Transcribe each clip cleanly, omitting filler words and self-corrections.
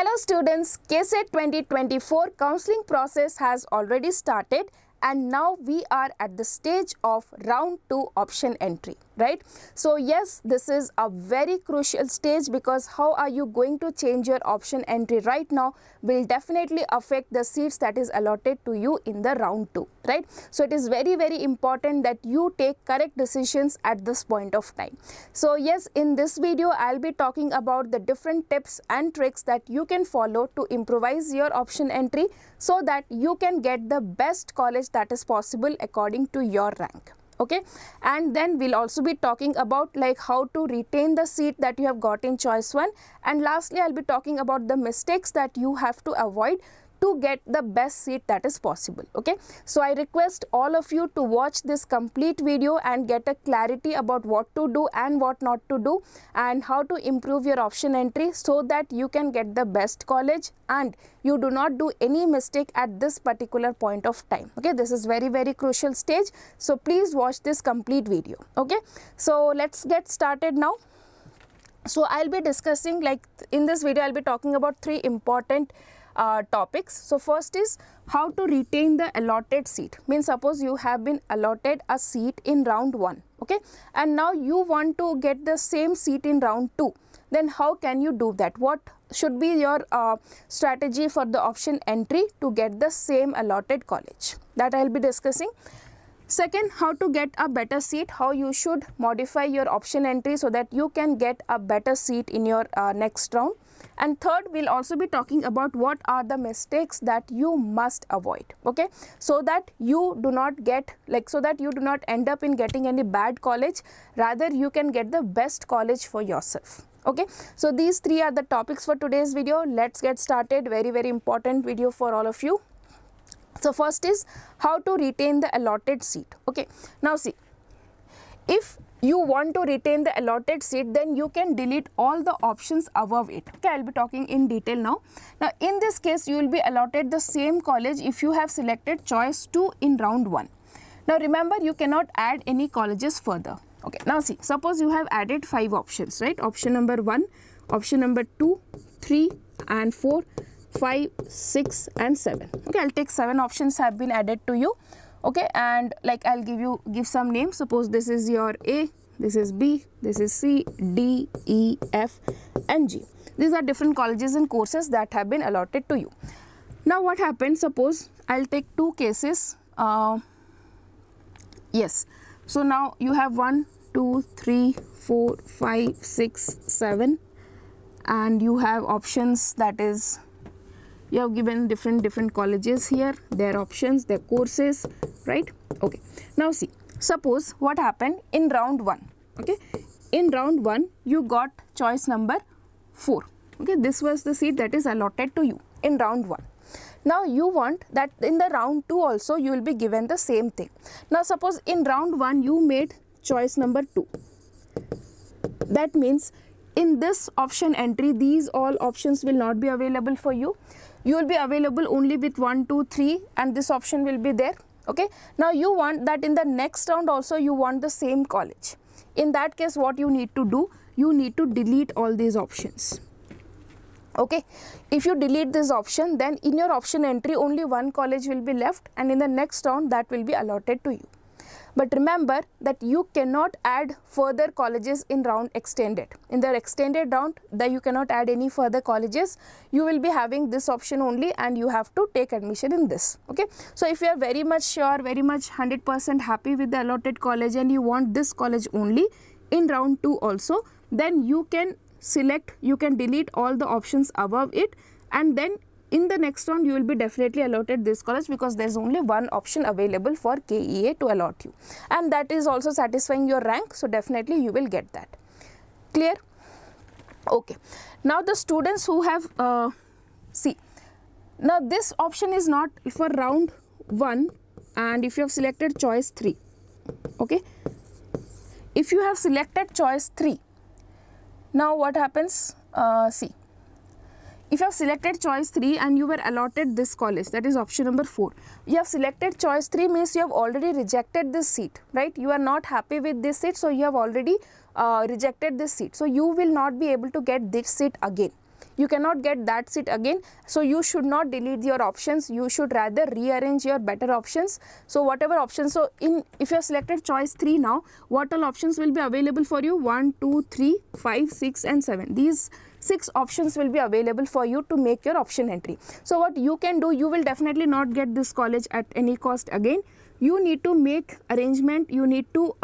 Hello students, KCET 2024 counseling process has already started and now we are at the stage of round 2 option entry, right? So yes, this is a very crucial stage because how are you going to change your option entry right now will definitely affect the seats that is allotted to you in the round 2, right? So it is very important that you take correct decisions at this point of time. So yes, in this video I'll be talking about the different tips and tricks that you can follow to improvise your option entry so that you can get the best college that is possible according to your rank. Okay, and then we'll also be talking about like how to retain the seat that you have got in choice 1, and lastly I'll be talking about the mistakes that you have to avoid to get the best seat that is possible. Okay, so I request all of you to watch this complete video and get a clarity about what to do and what not to do and how to improve your option entry so that you can get the best college and you do not do any mistake at this particular point of time. Okay, this is very crucial stage, so please watch this complete video. Okay, so let's get started now. So I'll be discussing, like in this video I'll be talking about 3 important topics. So first is how to retain the allotted seat. Means suppose you have been allotted a seat in round 1, okay, and now you want to get the same seat in round 2. Then how can you do that? What should be your strategy for the option entry to get the same allotted college? That I'll be discussing. Second, how to get a better seat, how you should modify your option entry so that you can get a better seat in your next round. And third, we'll also be talking about what are the mistakes that you must avoid, okay, so that you do not get so that you do not end up in getting any bad college, rather you can get the best college for yourself. Okay, so these 3 are the topics for today's video. Let's get started. Very important video for all of you. So first is how to retain the allotted seat. Okay, now see, if you want to retain the allotted seat, then you can delete all the options above it. Okay, I'll be talking in detail now. Now in this case you will be allotted the same college if you have selected choice 2 in round 1. Now remember, you cannot add any colleges further. Okay, now see, suppose you have added 5 options, right? Option number 1, option number 2, 3 and 4, 5, 6 and 7. Okay, I'll take 7 options have been added to you. Okay, and like I'll give some names. Suppose this is your A, this is B, this is C, D, E, F and G. These are different colleges and courses that have been allotted to you. Now what happens, suppose I'll take 2 cases. Yes, so now you have 1, 2, 3, 4, 5, 6, 7 and you have options, that is you have given different colleges here, their options, their courses, right? Okay, now see, suppose what happened in round 1. Okay, in round 1 you got choice number 4. Okay, this was the seat that is allotted to you in round 1. Now you want that in the round 2 also you will be given the same thing. Now suppose in round 1 you made choice number 2. That means in this option entry these all options will not be available for you. You will be available only with 1, 2, 3 and this option will be there. Okay, now you want that in the next round also you want the same college. In that case what you need to do, you need to delete all these options. Okay, if you delete this option, then in your option entry only 1 college will be left and in the next round that will be allotted to you. But remember that you cannot add further colleges in round extended. In the extended round that you cannot add any further colleges. You will be having this option only and you have to take admission in this. Okay, so if you are very much sure, very much 100% happy with the allotted college and you want this college only in round 2 also, then you can select, you can delete all the options above it and then in the next round you will be definitely allotted this college because there is only 1 option available for KEA to allot you and that is also satisfying your rank, so definitely you will get that. Clear? Okay, now the students who have see, now this option is not for round 1 and if you have selected choice 3. Okay, if you have selected choice 3, now what happens, see, if you have selected choice 3 and you were allotted this college, that is option number 4, you have selected choice 3 means you have already rejected this seat, right? You are not happy with this seat, so you have already rejected this seat, so you will not be able to get this seat again. you cannot get that seat again. So you should not delete your options, you should rather rearrange your better options. So whatever options, so if you have selected choice 3 now, what all options will be available for you? 1, 2, 3, 5, 6 and 7. These 6 options will be available for you to make your option entry. So what you can do, you will definitely not get this college at any cost again. You need to make arrangement, you need to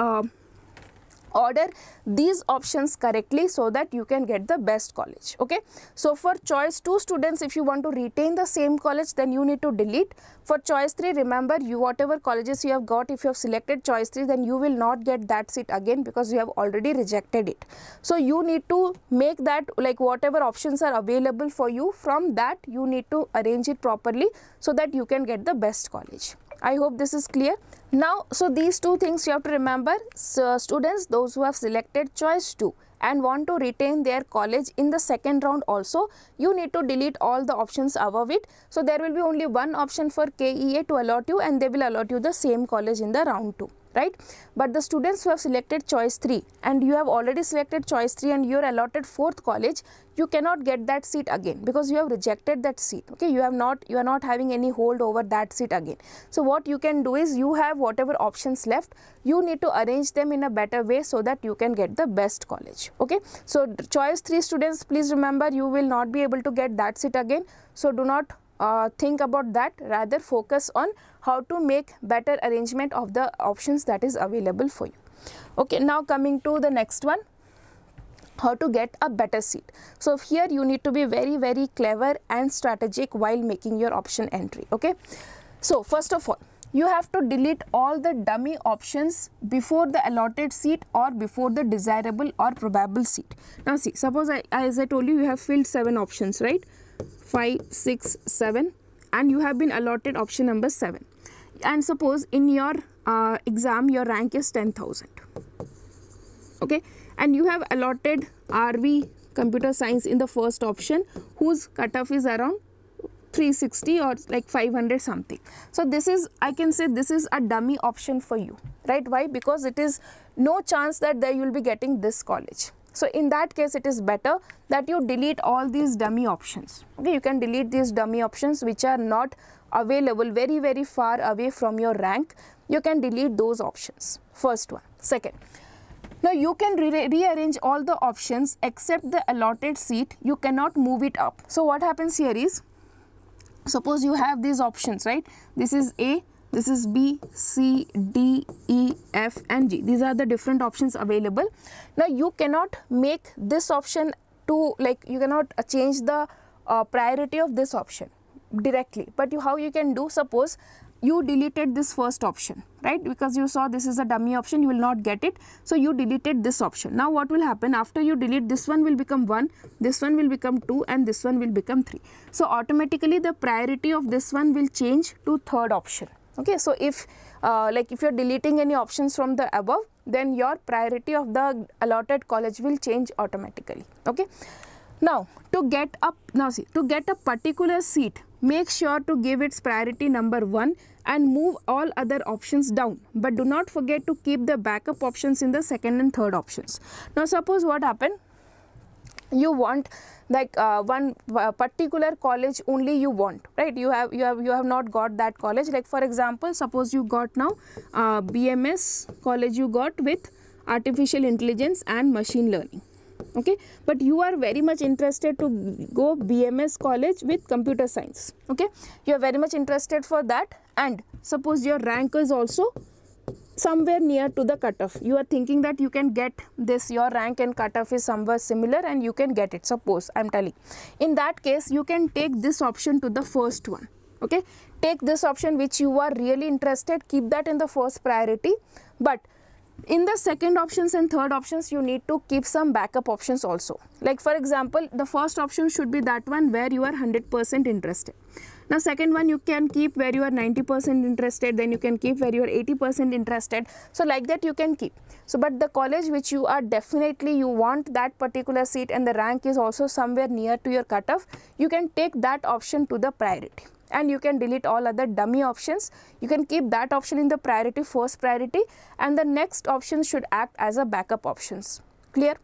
order these options correctly so that you can get the best college. Okay, so for choice 2 students, if you want to retain the same college, then you need to delete. For choice 3, remember, you whatever colleges you have got, if you have selected choice 3, then you will not get that seat again because you have already rejected it. So you need to make that, like whatever options are available for you, from that you need to arrange it properly so that you can get the best college. I hope this is clear. Now, so these two things you have to remember. So students, those who have selected choice 2 and want to retain their college in the second round also, you need to delete all the options above it. So there will be only one option for KEA to allot you, and they will allot you the same college in the round 2. Right? But the students who have selected choice 3 and you have already selected choice 3 and you are allotted 4th college, you cannot get that seat again because you have rejected that seat. Okay, you are not having any hold over that seat again. So what you can do is, you have whatever options left, you need to arrange them in a better way so that you can get the best college. Okay, so choice 3 students, please remember, you will not be able to get that seat again. So do not think about that, rather focus on how to make better arrangement of the options that is available for you. Okay, now coming to the next one, how to get a better seat. So here you need to be very, very clever and strategic while making your option entry. Okay, so first of all, you have to delete all the dummy options before the allotted seat or before the desirable or probable seat. Now see, suppose as I told you, you have filled 7 options, right? 5, 6, 7, and you have been allotted option number 7. And suppose in your exam your rank is 10,000. Okay, and you have allotted RV computer science in the first option, whose cutoff is around 360 or like 500 something. So this is, I can say, this is a dummy option for you, right? Why? Because it is no chance that you will be getting this college. So in that case, it is better that you delete all these dummy options. Okay, you can delete these dummy options which are not available, very, very far away from your rank. You can delete those options. First one. Second, now you can rearrange all the options except the allotted seat. You cannot move it up. So what happens here is, suppose you have these options, right? This is A, this is B, C, D, E, F and G. These are the different options available. Now you cannot make this option to, like, you cannot change the priority of this option directly. But how you can do, suppose you deleted this first option, right? Because you saw this is a dummy option, you will not get it. So you deleted this option. Now what will happen after you delete, this one will become 1, this one will become 2 and this one will become 3. So automatically the priority of this one will change to 3rd option. Okay, so if like if you are deleting any options from the above, then your priority of the allotted college will change automatically. Okay, now to get a particular seat, make sure to give its priority number 1 and move all other options down, but do not forget to keep the backup options in the 2nd and 3rd options. Now suppose what happened, you want like one particular college only you want, right? You have not got that college. Like for example, suppose you got now BMS college you got with artificial intelligence and machine learning. Okay, but you are very much interested to go BMS college with computer science. Okay, you are very much interested for that, and suppose your rank is also somewhere near to the cutoff. You are thinking that you can get this, your rank and cutoff is somewhere similar and you can get it, suppose I am telling. In that case, you can take this option to the first one. Okay, take this option which you are really interested, keep that in the first priority, but in the 2nd options and 3rd options, you need to keep some backup options also. Like for example, the first option should be that one where you are 100% interested. Now 2nd one you can keep where you are 90% interested, then you can keep where you are 80% interested. So like that you can keep. So but the college which you are definitely, you want that particular seat and the rank is also somewhere near to your cutoff, you can take that option to the priority. And you can delete all other dummy options. You can keep that option in the priority, first priority, and the next option should act as a backup options. Clear?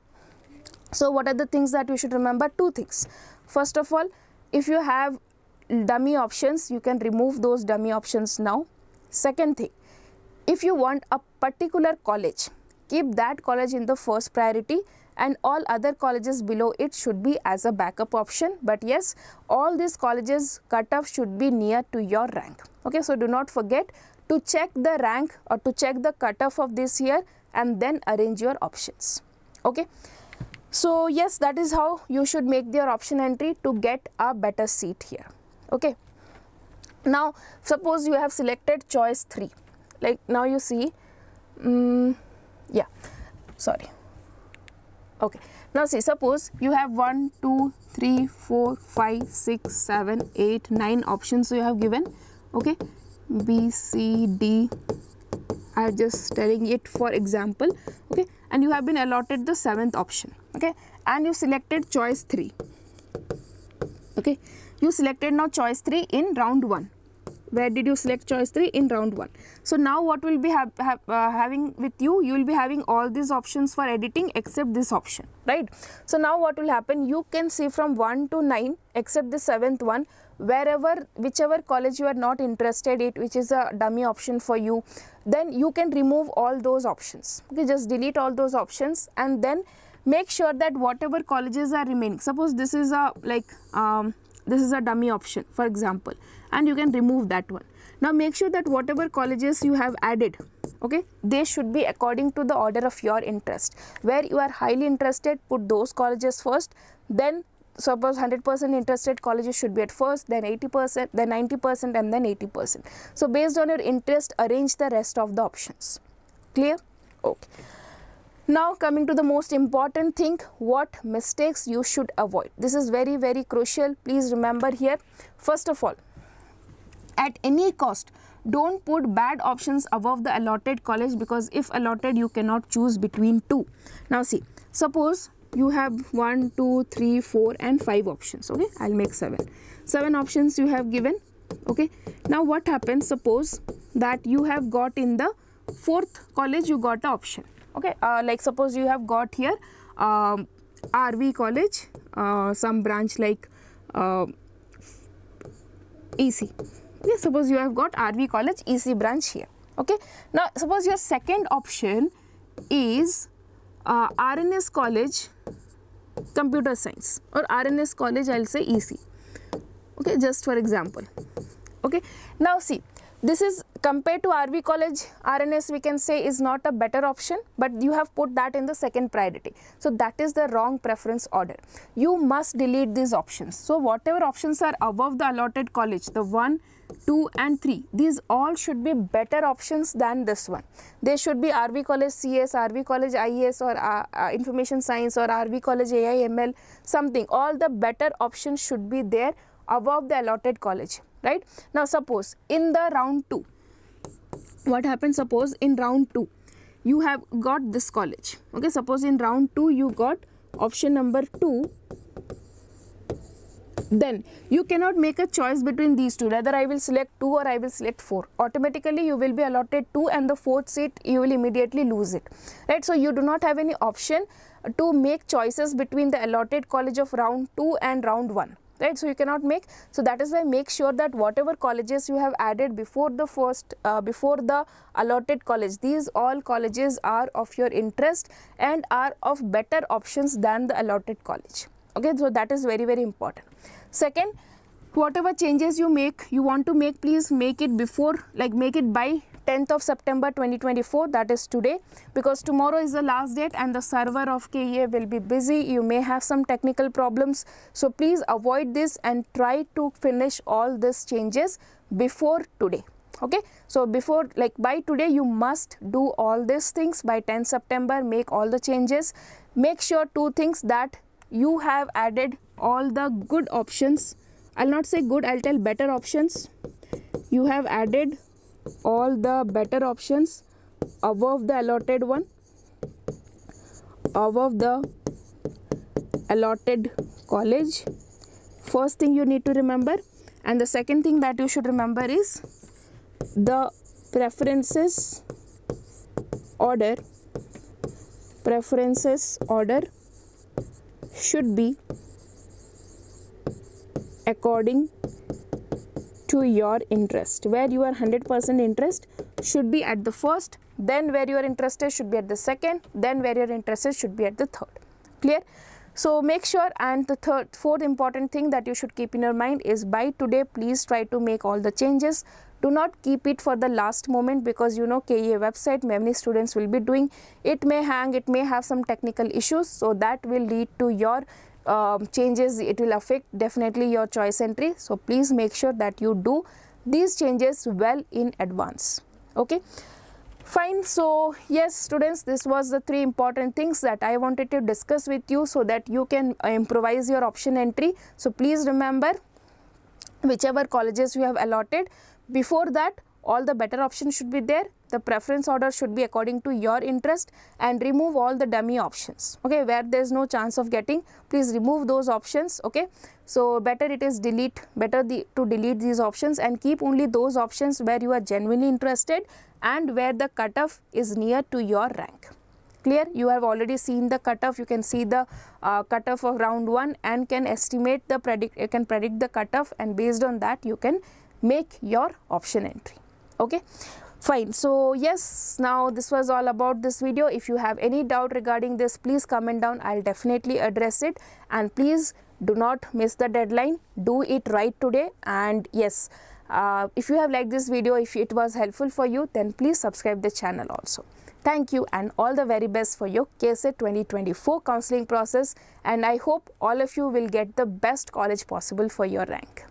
So what are the things that you should remember? 2 things. First of all, if you have dummy options, you can remove those dummy options now. Second thing, if you want a particular college, keep that college in the first priority and all other colleges below it should be as a backup option. But yes, all these colleges cutoff should be near to your rank. Okay, so do not forget to check the rank or to check the cutoff of this year and then arrange your options. Okay, so yes, that is how you should make your option entry to get a better seat here. Okay, now suppose you have selected choice 3, like now you see, okay, now see, suppose you have 1 2 3 4 5 6 7 8 9 options you have given. Okay, B C D, I am just telling it for example. Okay, and you have been allotted the 7th option. Okay, and you selected choice 3. Okay, you selected now choice 3 in round 1. Where did you select choice 3? In round 1. So now what will be having with you? You will be having all these options for editing except this option, right? So now what will happen? You can see from 1 to 9 except the 7th one, whichever college you are not interested in, which is a dummy option for you, then you can remove all those options. Okay, just delete all those options and then make sure that whatever colleges are remaining, suppose this is a this is a dummy option for example, and you can remove that one. Now make sure that whatever colleges you have added, okay, they should be according to the order of your interest. Where you are highly interested, put those colleges first, then suppose 100% interested colleges should be at first, then 80%, then 90% and then 80%. So based on your interest, arrange the rest of the options. Clear? Okay. Now coming to the most important thing, what mistakes you should avoid. This is very, very crucial. Please remember here. First of all, at any cost, don't put bad options above the allotted college, because if allotted, you cannot choose between 2. Now see, suppose you have 1, 2, 3, 4 and 5 options. Okay, I'll make 7. 7 options you have given. Okay, now what happens? Suppose that you have got in the 4th college, you got an option. Okay, like suppose you have got here RV college, some branch like EC. Okay, suppose you have got RV college EC branch here. Okay, now suppose your second option is RNS college computer science, or RNS college I'll say EC. Okay, just for example. Okay, now see, this is compared to RV college, RNS we can say is not a better option, but you have put that in the second priority. So that is the wrong preference order. You must delete these options. So whatever options are above the allotted college, the 1, 2 and 3, these all should be better options than this one. They should be RV college CS, RV college IES or information science, or RV college AI ML, something. All the better options should be there above the allotted college. Right? Now suppose in the round 2, what happens? Suppose in round 2 you have got this college. Okay, suppose in round 2 you got option number 2, then you cannot make a choice between these two, whether I will select 2 or I will select 4. Automatically you will be allotted 2 and the 4th seat you will immediately lose it. Right? So you do not have any option to make choices between the allotted college of round 2 and round 1. Right, so you cannot make. So that is why make sure that whatever colleges you have added before the before the allotted college, these all colleges are of your interest and are of better options than the allotted college. Okay, so that is very, very important. Second, whatever changes you want to make, please make it before, like make it by 10th of September 2024, that is today, because tomorrow is the last date and the server of KEA will be busy. You may have some technical problems, so please avoid this and try to finish all these changes before today. Okay, so before, like by today, you must do all these things. By 10th September, make all the changes. Make sure 2 things, that you have added all the good options. I'll not say good, I'll tell better options. You have added all the better options above the allotted one, above the allotted college. First thing you need to remember, and the second thing that you should remember is the preferences order. Preferences order should be according to your interest. Where you are 100% interest should be at the first, then where you are interested should be at the second, then where you are interested should be at the third. Clear? So make sure, and the fourth important thing that you should keep in your mind is by today please try to make all the changes. Do not keep it for the last moment, because you know KEA website many students will be doing. It may hang, it may have some technical issues, so that will lead to your changes. It will affect definitely your choice entry. So please make sure that you do these changes well in advance. Okay, fine. So yes students, this was the 3 important things that I wanted to discuss with you so that you can improvise your option entry. So please remember, whichever colleges you have allotted, before that all the better options should be there. The preference order should be according to your interest, and remove all the dummy options. Okay, where there is no chance of getting, please remove those options. Okay, so better it is to delete these options and keep only those options where you are genuinely interested and where the cutoff is near to your rank. Clear? You have already seen the cutoff. You can see the cutoff of round 1 and can estimate the predict the cutoff, and based on that you can make your option entry. Okay, fine. So yes, now this was all about this video. If you have any doubt regarding this, please comment down. I'll definitely address it, and please do not miss the deadline. Do it right today. And yes, if you have liked this video, if it was helpful for you, then please subscribe the channel also. Thank you, and all the very best for your KCET 2024 counseling process, and I hope all of you will get the best college possible for your rank.